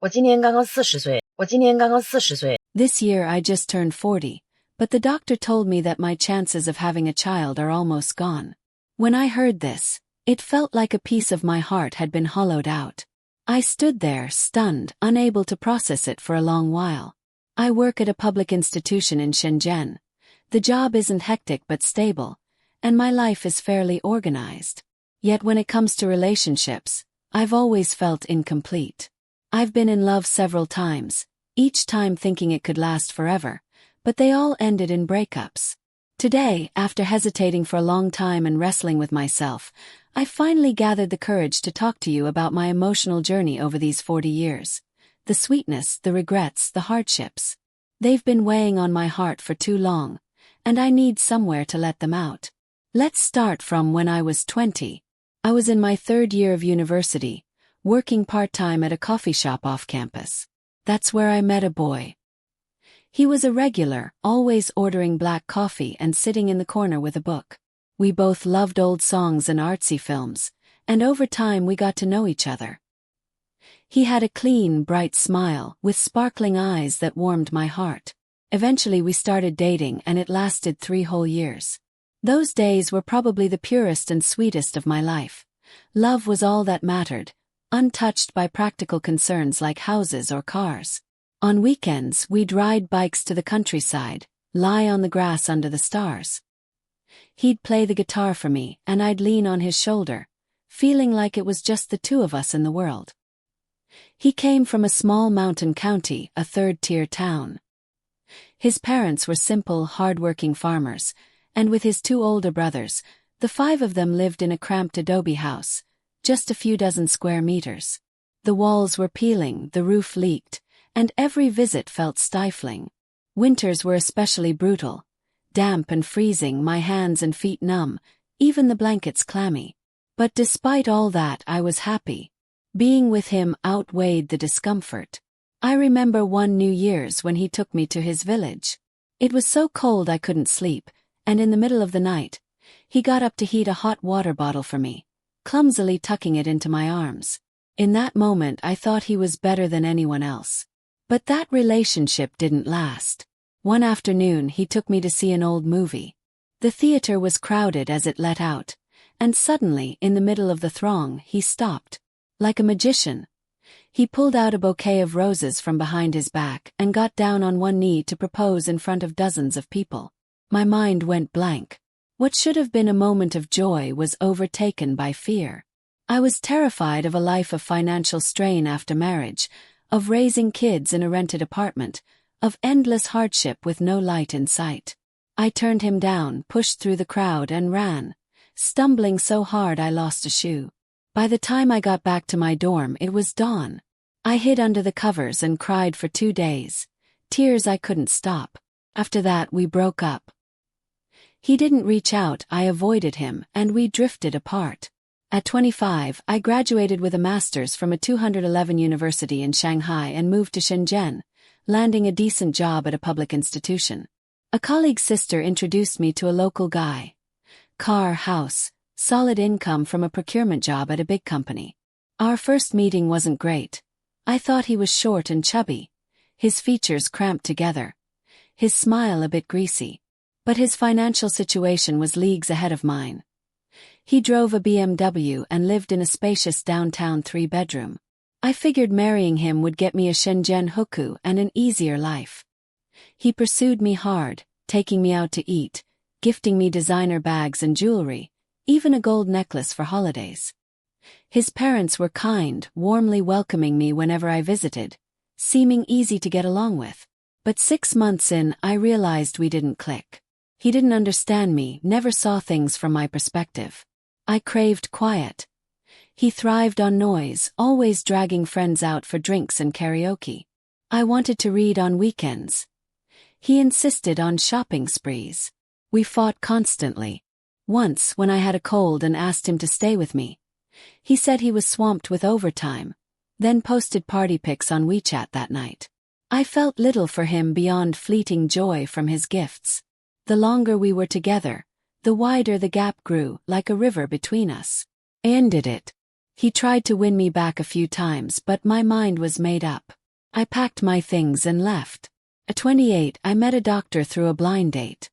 我今年刚刚40岁。This year I just turned 40, but the doctor told me that my chances of having a child are almost gone. When I heard this, it felt like a piece of my heart had been hollowed out. I stood there, stunned, unable to process it for a long while. I work at a public institution in Shenzhen. The job isn't hectic but stable, and my life is fairly organized. Yet when it comes to relationships, I've always felt incomplete. I've been in love several times, each time thinking it could last forever, but they all ended in breakups. Today, after hesitating for a long time and wrestling with myself, I finally gathered the courage to talk to you about my emotional journey over these 40 years. The sweetness, the regrets, the hardships. They've been weighing on my heart for too long, and I need somewhere to let them out. Let's start from when I was 20. I was in my third year of university, working part-time at a coffee shop off campus. That's where I met a boy. He was a regular, always ordering black coffee and sitting in the corner with a book. We both loved old songs and artsy films, and over time we got to know each other. He had a clean, bright smile, with sparkling eyes that warmed my heart. Eventually we started dating and it lasted 3 whole years. Those days were probably the purest and sweetest of my life. Love was all that mattered, untouched by practical concerns like houses or cars. On weekends we'd ride bikes to the countryside, lie on the grass under the stars. He'd play the guitar for me and I'd lean on his shoulder, feeling like it was just the two of us in the world. He came from a small mountain county, a third-tier town. His parents were simple, hard-working farmers, and with his 2 older brothers, the 5 of them lived in a cramped adobe house, just a few dozen square meters. The walls were peeling, the roof leaked, and every visit felt stifling. Winters were especially brutal. Damp and freezing, my hands and feet numb, even the blankets clammy. But despite all that, I was happy. Being with him outweighed the discomfort. I remember one New Year's when he took me to his village. It was so cold I couldn't sleep, and in the middle of the night, he got up to heat a hot water bottle for me, clumsily tucking it into my arms. In that moment I thought he was better than anyone else. But that relationship didn't last. One afternoon he took me to see an old movie. The theater was crowded as it let out, and suddenly, in the middle of the throng, he stopped. Like a magician, he pulled out a bouquet of roses from behind his back and got down on one knee to propose in front of dozens of people. My mind went blank. What should have been a moment of joy was overtaken by fear. I was terrified of a life of financial strain after marriage, of raising kids in a rented apartment, of endless hardship with no light in sight. I turned him down, pushed through the crowd and ran, stumbling so hard I lost a shoe. By the time I got back to my dorm, it was dawn. I hid under the covers and cried for 2 days, tears I couldn't stop. After that we broke up. He didn't reach out, I avoided him, and we drifted apart. At 25, I graduated with a master's from a 211 university in Shanghai and moved to Shenzhen, landing a decent job at a public institution. A colleague's sister introduced me to a local guy. Car, house, solid income from a procurement job at a big company. Our first meeting wasn't great. I thought he was short and chubby, his features cramped together, his smile a bit greasy. But his financial situation was leagues ahead of mine. He drove a BMW and lived in a spacious downtown 3-bedroom. I figured marrying him would get me a Shenzhen hookup and an easier life. He pursued me hard, taking me out to eat, gifting me designer bags and jewelry, even a gold necklace for holidays. His parents were kind, warmly welcoming me whenever I visited, seeming easy to get along with. But 6 months in, I realized we didn't click. He didn't understand me, never saw things from my perspective. I craved quiet. He thrived on noise, always dragging friends out for drinks and karaoke. I wanted to read on weekends. He insisted on shopping sprees. We fought constantly. Once, when I had a cold and asked him to stay with me, he said he was swamped with overtime, then posted party pics on WeChat that night. I felt little for him beyond fleeting joy from his gifts. The longer we were together, the wider the gap grew, like a river between us. I ended it. He tried to win me back a few times, but my mind was made up. I packed my things and left. At 28, I met a doctor through a blind date.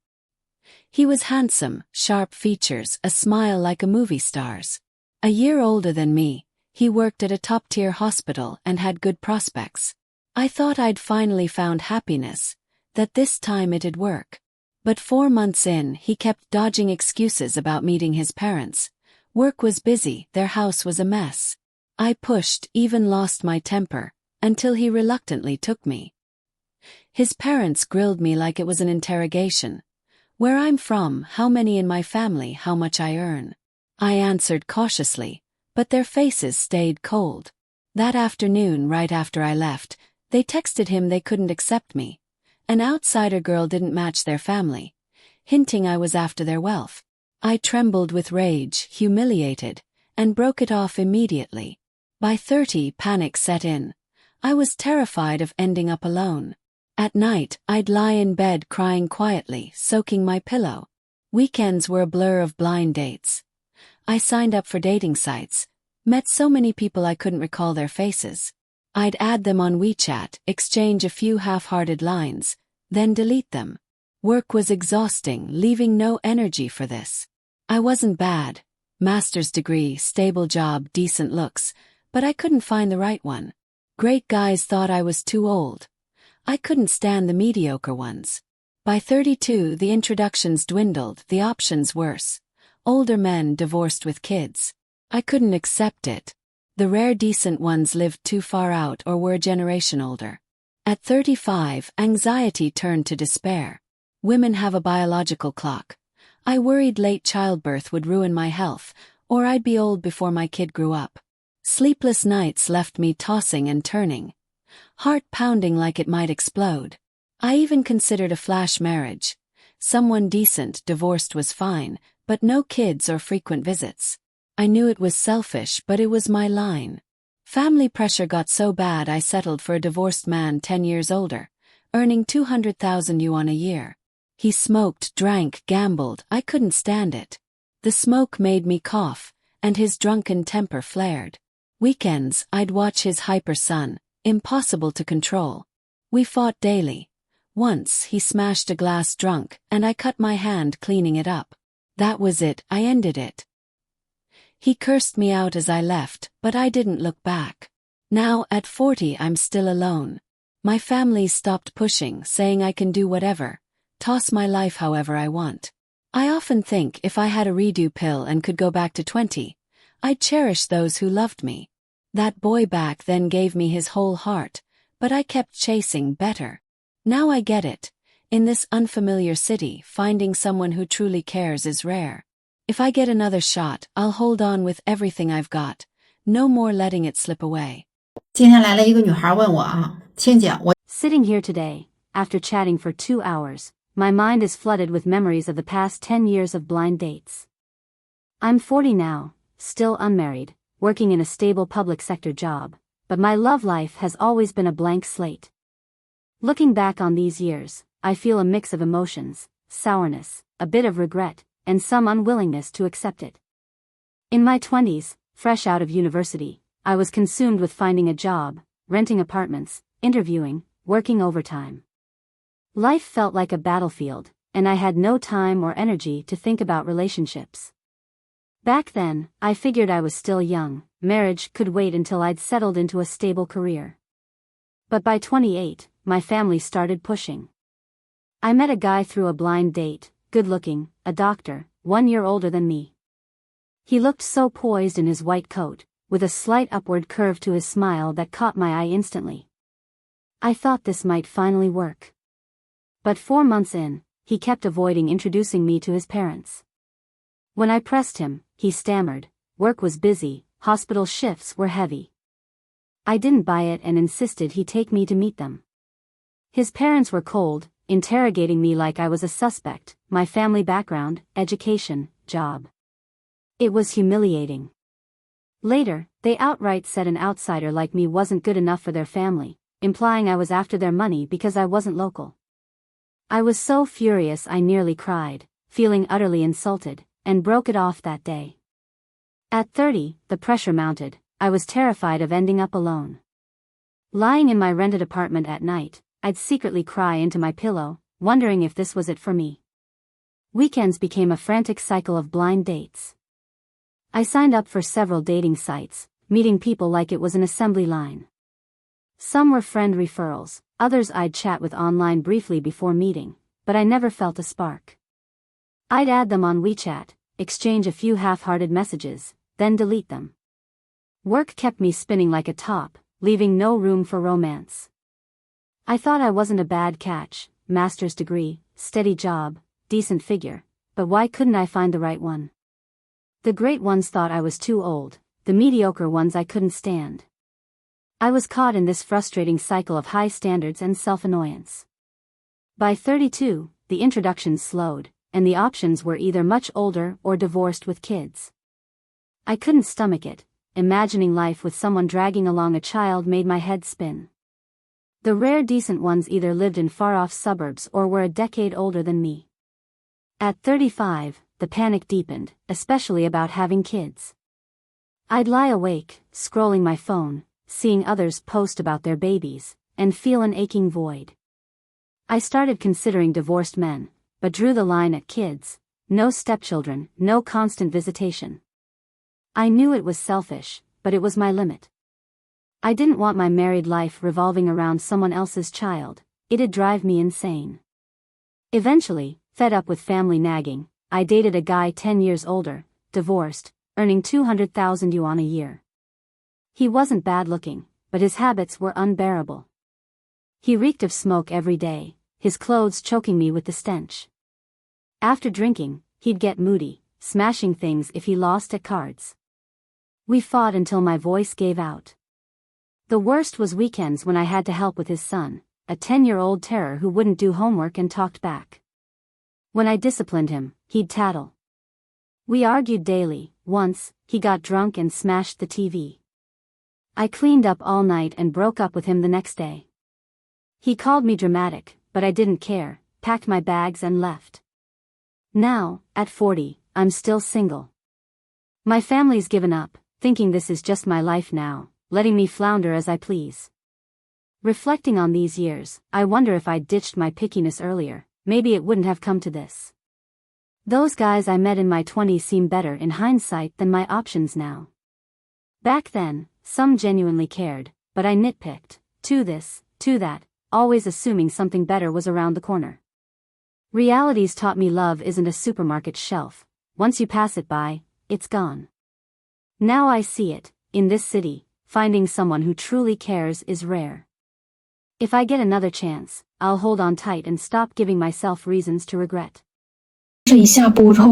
He was handsome, sharp features, a smile like a movie star's. A year older than me, he worked at a top-tier hospital and had good prospects. I thought I'd finally found happiness, that this time it'd work. But 4 months in, he kept dodging excuses about meeting his parents. Work was busy, their house was a mess. I pushed, even lost my temper, until he reluctantly took me. His parents grilled me like it was an interrogation. Where I'm from, how many in my family, how much I earn. I answered cautiously, but their faces stayed cold. That afternoon, right after I left, they texted him they couldn't accept me. An outsider girl didn't match their family, hinting I was after their wealth. I trembled with rage, humiliated, and broke it off immediately. By 30, panic set in. I was terrified of ending up alone. At night, I'd lie in bed crying quietly, soaking my pillow. Weekends were a blur of blind dates. I signed up for dating sites, met so many people I couldn't recall their faces. I'd add them on WeChat, exchange a few half-hearted lines, then delete them. Work was exhausting, leaving no energy for this. I wasn't bad. Master's degree, stable job, decent looks, but I couldn't find the right one. Great guys thought I was too old. I couldn't stand the mediocre ones. By 32, the introductions dwindled, the options worse. Older men divorced with kids. I couldn't accept it. The rare decent ones lived too far out or were a generation older. At 35, anxiety turned to despair. Women have a biological clock. I worried late childbirth would ruin my health, or I'd be old before my kid grew up. Sleepless nights left me tossing and turning. Heart pounding like it might explode. I even considered a flash marriage. Someone decent, divorced was fine, but no kids or frequent visits. I knew it was selfish, but it was my line. Family pressure got so bad I settled for a divorced man 10 years older, earning 200,000 yuan a year. He smoked, drank, gambled, I couldn't stand it. The smoke made me cough, and his drunken temper flared. Weekends, I'd watch his hyper son, impossible to control. We fought daily. Once, he smashed a glass drunk, and I cut my hand cleaning it up. That was it, I ended it. He cursed me out as I left, but I didn't look back. Now, at 40, I'm still alone. My family stopped pushing, saying I can do whatever, toss my life however I want. I often think if I had a redo pill and could go back to 20, I'd cherish those who loved me. That boy back then gave me his whole heart, but I kept chasing better. Now I get it. In this unfamiliar city, finding someone who truly cares is rare. If I get another shot, I'll hold on with everything I've got. No more letting it slip away. 今天来了一个女孩问我啊，亲姐，我 Sitting here today, after chatting for 2 hours, my mind is flooded with memories of the past 10 years of blind dates. I'm 40 now, still unmarried, working in a stable public sector job, but my love life has always been a blank slate. Looking back on these years, I feel a mix of emotions, sourness, a bit of regret, and some unwillingness to accept it. In my 20s, fresh out of university, I was consumed with finding a job, renting apartments, interviewing, working overtime. Life felt like a battlefield, and I had no time or energy to think about relationships. Back then, I figured I was still young, marriage could wait until I'd settled into a stable career. But by 28, my family started pushing. I met a guy through a blind date, good-looking, a doctor, 1 year older than me. He looked so poised in his white coat, with a slight upward curve to his smile that caught my eye instantly. I thought this might finally work. But 4 months in, he kept avoiding introducing me to his parents. When I pressed him, he stammered, work was busy, hospital shifts were heavy. I didn't buy it and insisted he take me to meet them. His parents were cold, interrogating me like I was a suspect, my family background, education, job. It was humiliating. Later, they outright said an outsider like me wasn't good enough for their family, implying I was after their money because I wasn't local. I was so furious I nearly cried, feeling utterly insulted, and broke it off that day. At 30, the pressure mounted. I was terrified of ending up alone. Lying in my rented apartment at night, I'd secretly cry into my pillow, wondering if this was it for me. Weekends became a frantic cycle of blind dates. I signed up for several dating sites, meeting people like it was an assembly line. Some were friend referrals, others I'd chat with online briefly before meeting, but I never felt a spark. I'd add them on WeChat, exchange a few half-hearted messages, then delete them. Work kept me spinning like a top, leaving no room for romance. I thought I wasn't a bad catch, master's degree, steady job, decent figure, but why couldn't I find the right one? The great ones thought I was too old, the mediocre ones I couldn't stand. I was caught in this frustrating cycle of high standards and self-annoyance. By 32, the introductions slowed, and the options were either much older or divorced with kids. I couldn't stomach it. Imagining life with someone dragging along a child made my head spin. The rare decent ones either lived in far-off suburbs or were a decade older than me. At 35, the panic deepened, especially about having kids. I'd lie awake, scrolling my phone, seeing others post about their babies, and feel an aching void. I started considering divorced men, but drew the line at kids, no stepchildren, no constant visitation. I knew it was selfish, but it was my limit. I didn't want my married life revolving around someone else's child, it'd drive me insane. Eventually, fed up with family nagging, I dated a guy 10 years older, divorced, earning 200,000 yuan a year. He wasn't bad looking, but his habits were unbearable. He reeked of smoke every day, his clothes choking me with the stench. After drinking, he'd get moody, smashing things if he lost at cards. We fought until my voice gave out. The worst was weekends when I had to help with his son, a 10-year-old terror who wouldn't do homework and talked back. When I disciplined him, he'd tattle. We argued daily. Once, he got drunk and smashed the TV. I cleaned up all night and broke up with him the next day. He called me dramatic, but I didn't care, packed my bags and left. Now, at 40, I'm still single. My family's given up, thinking this is just my life now, letting me flounder as I please. Reflecting on these years, I wonder if I'd ditched my pickiness earlier, maybe it wouldn't have come to this. Those guys I met in my 20s seem better in hindsight than my options now. Back then, some genuinely cared, but I nitpicked, to this, to that, always assuming something better was around the corner. Reality's taught me love isn't a supermarket shelf. Once you pass it by, it's gone. Now I see it, in this city, finding someone who truly cares is rare. If I get another chance, I'll hold on tight and stop giving myself reasons to regret. 这一下播之后，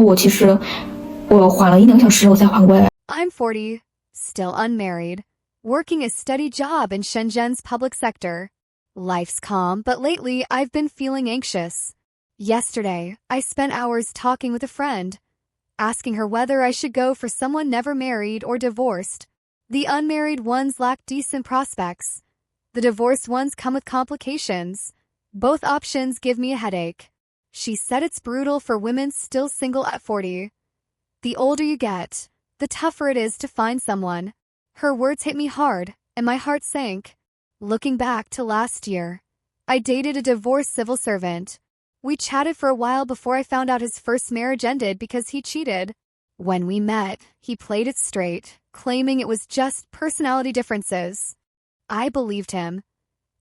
我缓了1-2个小时，我才缓过来。 I'm 40, still unmarried, working a steady job in Shenzhen's public sector. Life's calm, but lately I've been feeling anxious. Yesterday, I spent hours talking with a friend, asking her whether I should go for someone never married or divorced. The unmarried ones lack decent prospects. The divorced ones come with complications. Both options give me a headache. She said it's brutal for women still single at 40. The older you get, the tougher it is to find someone. Her words hit me hard, and my heart sank. Looking back to last year, I dated a divorced civil servant. We chatted for a while before I found out his first marriage ended because he cheated. When we met, he played it straight, claiming it was just personality differences. I believed him,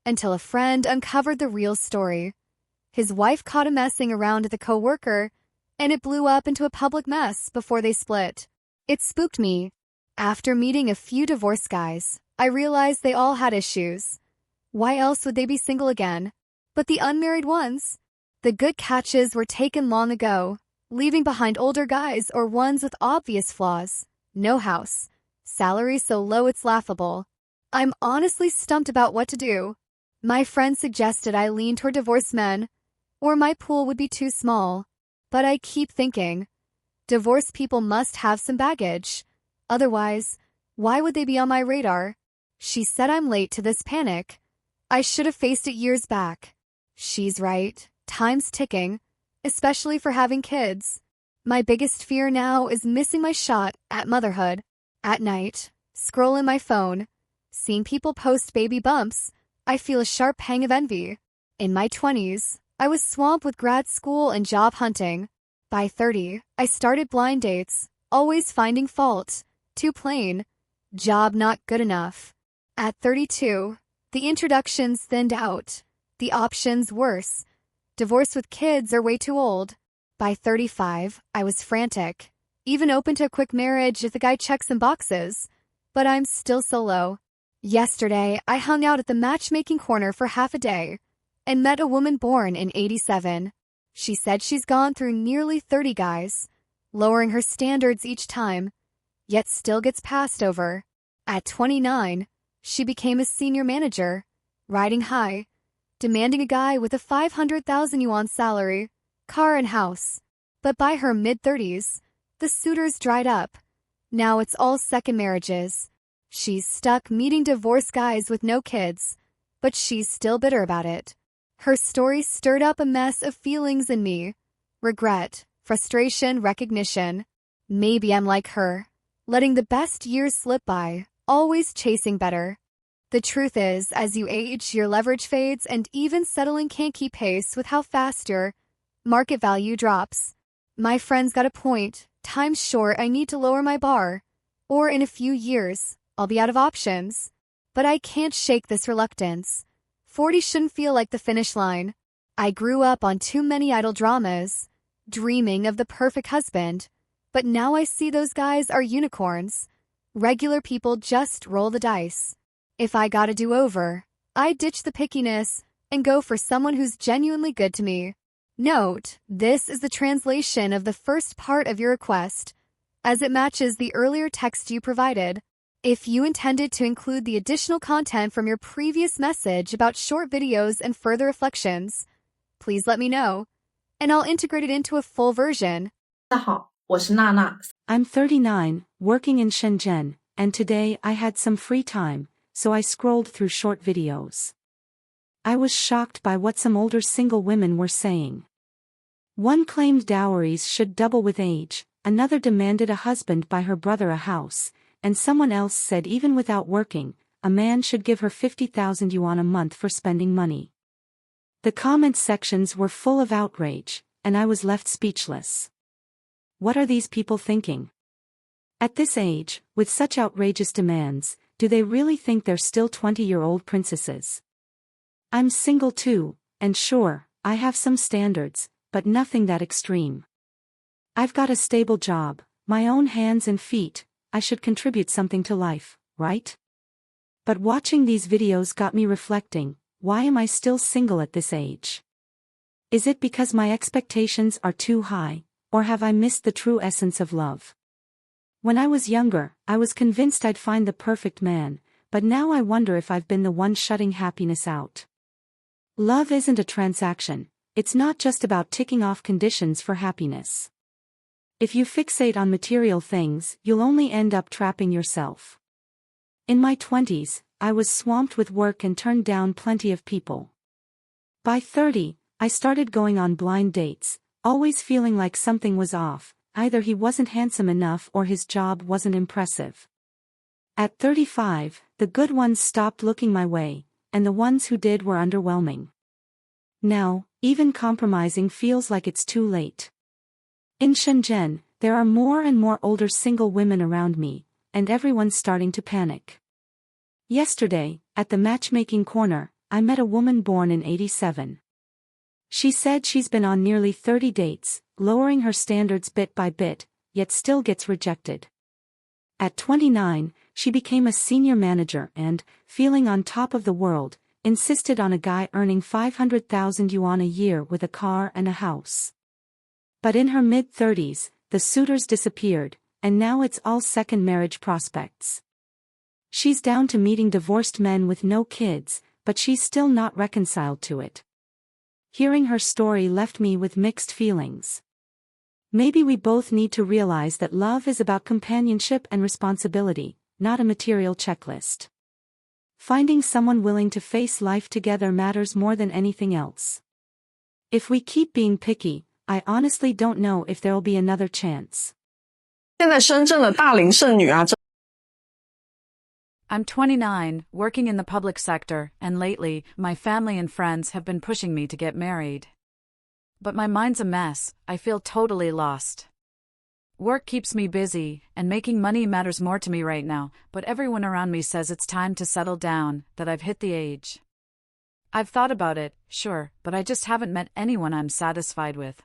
until a friend uncovered the real story. His wife caught him messing around with a coworker, and it blew up into a public mess before they split. It spooked me. After meeting a few divorced guys, I realized they all had issues. Why else would they be single again? But the unmarried ones? The good catches were taken long ago, leaving behind older guys or ones with obvious flaws. No house. Salary so low it's laughable. I'm honestly stumped about what to do. My friend suggested I lean toward divorced men, or my pool would be too small. But I keep thinking, divorced people must have some baggage. Otherwise, why would they be on my radar? She said I'm late to this panic. I should have faced it years back. She's right. Time's ticking, especially for having kids. My biggest fear now is missing my shot at motherhood. At night, scrolling my phone, seeing people post baby bumps, I feel a sharp pang of envy. In my 20s, I was swamped with grad school and job hunting. By 30, I started blind dates, always finding fault. Too plain. Job not good enough. At 32, the introductions thinned out. The options worse. Divorce with kids or way too old. By 35, I was frantic. Even open to a quick marriage if the guy checks some boxes. But I'm still solo. Yesterday, I hung out at the matchmaking corner for half a day and met a woman born in 87. She said she's gone through nearly 30 guys, lowering her standards each time, yet still gets passed over. At 29, she became a senior manager, riding high, demanding a guy with a 500,000 yuan salary, car and house. But by her mid-30s, the suitors dried up. Now it's all second marriages. She's stuck meeting divorced guys with no kids, but she's still bitter about it. Her story stirred up a mess of feelings in me. Regret, frustration, recognition. Maybe I'm like her, letting the best years slip by, always chasing better. The truth is, as you age, your leverage fades and even settling can't keep pace with how fast your market value drops. My friend's got a point. Time's short, I need to lower my bar. Or in a few years, I'll be out of options. But I can't shake this reluctance. 40 shouldn't feel like the finish line. I grew up on too many idol dramas, dreaming of the perfect husband. But now I see those guys are unicorns. Regular people just roll the dice. If I got a do-over, I'd ditch the pickiness and go for someone who's genuinely good to me. Note, this is the translation of the first part of your request, as it matches the earlier text you provided. If you intended to include the additional content from your previous message about short videos and further reflections, please let me know, and I'll integrate it into a full version. 大家好，我是娜娜。 I'm 39, working in Shenzhen, and today I had some free time, so I scrolled through short videos. I was shocked by what some older single women were saying. One claimed dowries should double with age, another demanded a husband buy her brother a house, and someone else said even without working, a man should give her 50,000 yuan a month for spending money. The comment sections were full of outrage, and I was left speechless. What are these people thinking? At this age, with such outrageous demands, do they really think they're still 20-year-old princesses? I'm single too, and sure, I have some standards, but nothing that extreme. I've got a stable job, my own hands and feet. I should contribute something to life, right? But watching these videos got me reflecting, why am I still single at this age? Is it because my expectations are too high, or have I missed the true essence of love? When I was younger, I was convinced I'd find the perfect man, but now I wonder if I've been the one shutting happiness out. Love isn't a transaction, it's not just about ticking off conditions for happiness. If you fixate on material things, you'll only end up trapping yourself. In my 20s, I was swamped with work and turned down plenty of people. By 30, I started going on blind dates, always feeling like something was off, either he wasn't handsome enough or his job wasn't impressive. At 35, the good ones stopped looking my way, and the ones who did were underwhelming. Now, even compromising feels like it's too late. In Shenzhen, there are more and more older single women around me, and everyone's starting to panic. Yesterday, at the matchmaking corner, I met a woman born in 87. She said she's been on nearly 30 dates, lowering her standards bit by bit, yet still gets rejected. At 29, she became a senior manager and, feeling on top of the world, insisted on a guy earning 500,000 yuan a year with a car and a house. But in her mid-30s, the suitors disappeared, and now it's all second marriage prospects. She's down to meeting divorced men with no kids, but she's still not reconciled to it. Hearing her story left me with mixed feelings. Maybe we both need to realize that love is about companionship and responsibility, not a material checklist. Finding someone willing to face life together matters more than anything else. If we keep being picky, I honestly don't know if there'll be another chance. 现在深圳的大龄剩女啊 I'm 29, working in the public sector, and lately, my family and friends have been pushing me to get married. But my mind's a mess, I feel totally lost. Work keeps me busy, and making money matters more to me right now, but everyone around me says it's time to settle down, that I've hit the age. I've thought about it, sure, but I just haven't met anyone I'm satisfied with.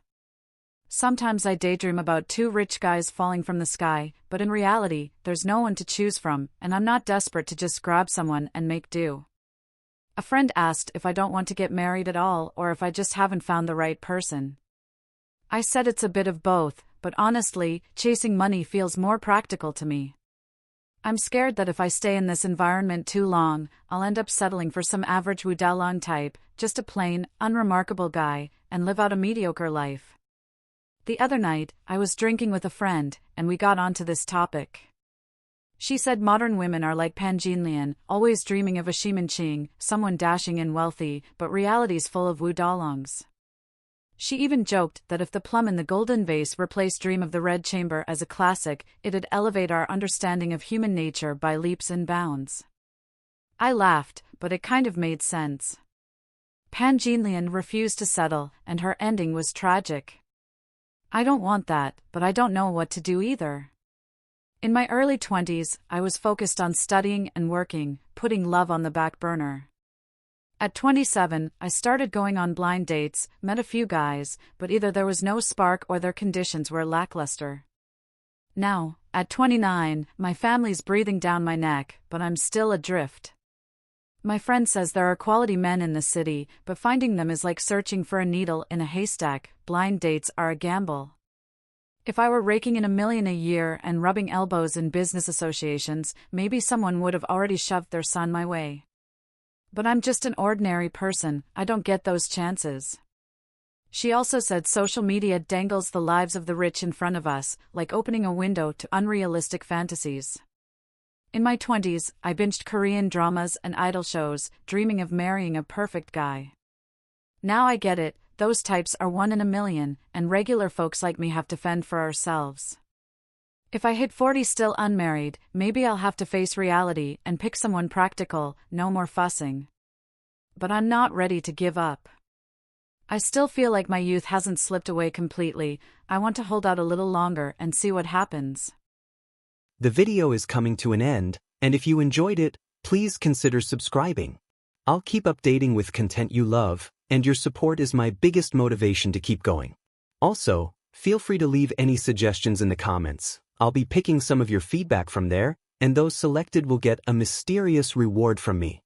Sometimes I daydream about two rich guys falling from the sky, but in reality, there's no one to choose from, and I'm not desperate to just grab someone and make do. A friend asked if I don't want to get married at all or if I just haven't found the right person. I said it's a bit of both, but honestly, chasing money feels more practical to me. I'm scared that if I stay in this environment too long, I'll end up settling for some average Wuda Lang type, just a plain, unremarkable guy, and live out a mediocre life. The other night, I was drinking with a friend, and we got onto this topic. She said modern women are like Pan, always dreaming of a Ximen Qing, someone dashing and wealthy, but reality's full of Wuda Langs. She even joked that if the Plum in the Golden Vase replaced Dream of the Red Chamber as a classic, it'd elevate our understanding of human nature by leaps and bounds. I laughed, but it kind of made sense. Pan refused to settle, and her ending was tragic. I don't want that, but I don't know what to do either. In my early 20s, I was focused on studying and working, putting love on the back burner. At 27, I started going on blind dates, met a few guys, but either there was no spark or their conditions were lackluster. Now, at 29, my family's breathing down my neck, but I'm still adrift. My friend says there are quality men in the city, but finding them is like searching for a needle in a haystack. Blind dates are a gamble. If I were raking in $1 million a year and rubbing elbows in business associations, maybe someone would have already shoved their son my way. But I'm just an ordinary person, I don't get those chances. She also said social media dangles the lives of the rich in front of us, like opening a window to unrealistic fantasies. In my 20s, I binged Korean dramas and idol shows, dreaming of marrying a perfect guy. Now I get it, those types are 1 in a million, and regular folks like me have to fend for ourselves. If I hit 40 still unmarried, maybe I'll have to face reality and pick someone practical, no more fussing. But I'm not ready to give up. I still feel like my youth hasn't slipped away completely. I want to hold out a little longer and see what happens. The video is coming to an end, and if you enjoyed it, please consider subscribing. I'll keep updating with content you love, and your support is my biggest motivation to keep going. Also, feel free to leave any suggestions in the comments. I'll be picking some of your feedback from there, and those selected will get a mysterious reward from me.